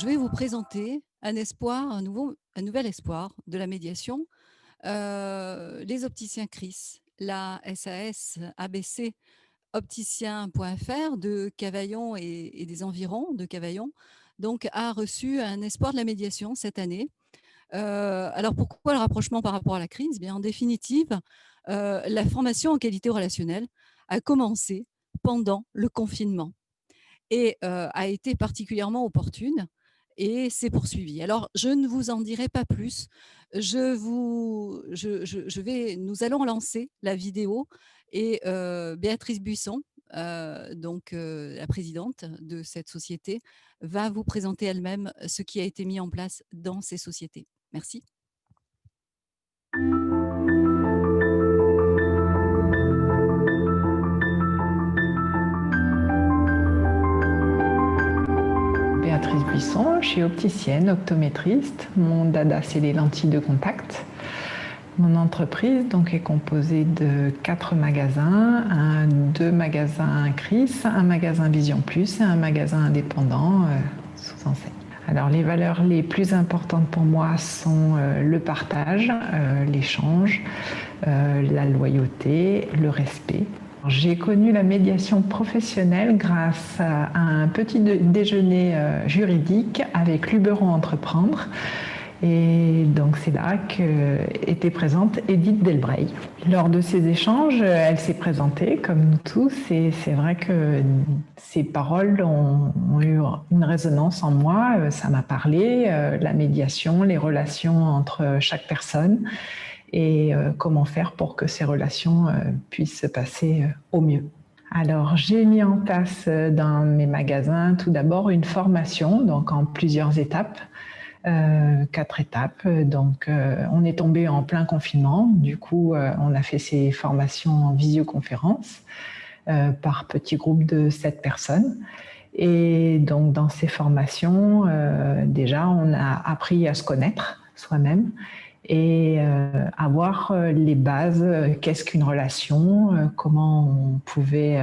je vais vous présenter un espoir, un nouvel espoir de la médiation. Les opticiens CRIS, la SAS ABC opticien.fr de Cavaillon et des environs de Cavaillon, donc a reçu un espoir de la médiation cette année. Alors pourquoi le rapprochement par rapport à la crise? Bien, en définitive, la formation en qualité relationnelle a commencé pendant le confinement et a été particulièrement opportune et s'est poursuivie. Alors, je ne vous en dirai pas plus. Nous allons lancer la vidéo et Béatrice Buisson, la présidente de cette société, va vous présenter elle-même ce qui a été mis en place dans ces sociétés. Merci. Béatrice Buisson, je suis opticienne, optométriste. Mon dada, c'est les lentilles de contact. Mon entreprise donc, est composée de 4 magasins, 2 magasins CRIS, un magasin Vision Plus et un magasin indépendant sous enseigne. Alors les valeurs les plus importantes pour moi sont le partage, l'échange, la loyauté, le respect. J'ai connu la médiation professionnelle grâce à un petit déjeuner juridique avec Luberon Entreprendre. Et donc c'est là qu'était présente Edith Delbreil. Lors de ces échanges, elle s'est présentée comme nous tous et c'est vrai que ses paroles ont eu une résonance en moi. Ça m'a parlé, la médiation, les relations entre chaque personne et comment faire pour que ces relations puissent se passer au mieux. Alors, j'ai mis en place dans mes magasins tout d'abord une formation, donc en plusieurs étapes. 4 étapes. Donc, on est tombé en plein confinement. Du coup, on a fait ces formations en visioconférence par petits groupes de 7 personnes. Et donc, dans ces formations, déjà, on a appris à se connaître soi-même et avoir les bases, qu'est-ce qu'une relation, comment on pouvait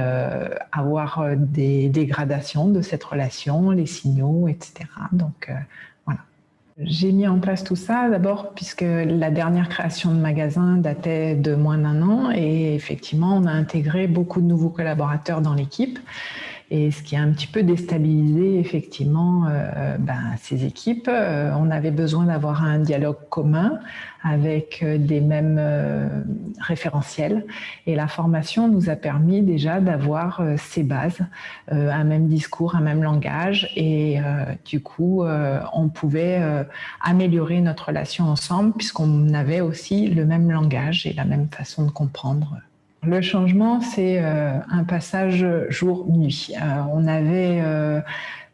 avoir des dégradations de cette relation, les signaux, etc. Donc, voilà. J'ai mis en place tout ça d'abord puisque la dernière création de magasin datait de moins d'1 an et effectivement on a intégré beaucoup de nouveaux collaborateurs dans l'équipe et ce qui a un petit peu déstabilisé effectivement ces équipes. On avait besoin d'avoir un dialogue commun avec des mêmes référentiels et la formation nous a permis déjà d'avoir ces bases, un même discours, un même langage et du coup on pouvait améliorer notre relation ensemble puisqu'on avait aussi le même langage et la même façon de comprendre. Le changement, c'est un passage jour-nuit. On avait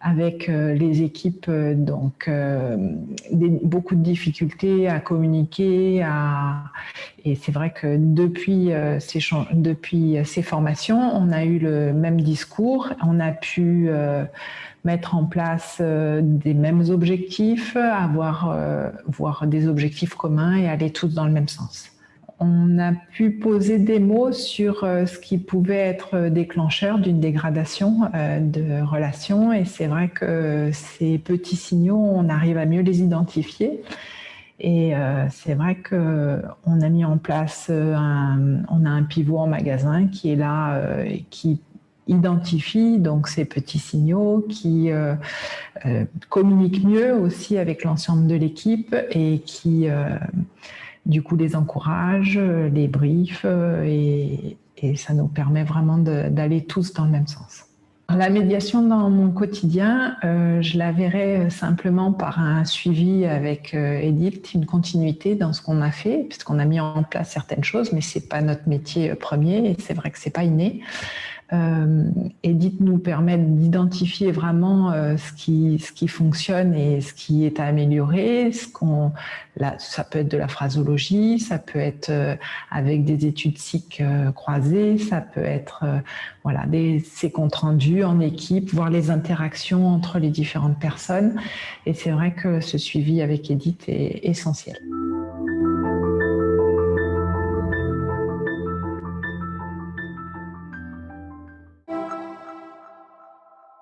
avec les équipes beaucoup de difficultés à communiquer. Et c'est vrai que depuis ces formations, on a eu le même discours. On a pu mettre en place des mêmes objectifs, voir des objectifs communs et aller tous dans le même sens. On a pu poser des mots sur ce qui pouvait être déclencheur d'une dégradation de relation et c'est vrai que ces petits signaux, on arrive à mieux les identifier et c'est vrai qu'on a mis en place, on a un pivot en magasin qui est là et qui identifie donc ces petits signaux, qui communique mieux aussi avec l'ensemble de l'équipe et qui du coup les encourage, les brief et ça nous permet vraiment d'aller tous dans le même sens. La médiation dans mon quotidien, je la verrais simplement par un suivi avec Edith, une continuité dans ce qu'on a fait, puisqu'on a mis en place certaines choses, mais ce n'est pas notre métier premier et c'est vrai que ce n'est pas inné. Edith nous permet d'identifier vraiment ce qui fonctionne et ce qui est à améliorer. Ça peut être de la phrasologie, ça peut être avec des études SIC croisées, ça peut être ces comptes rendus en équipe, voir les interactions entre les différentes personnes. Et c'est vrai que ce suivi avec Edith est essentiel.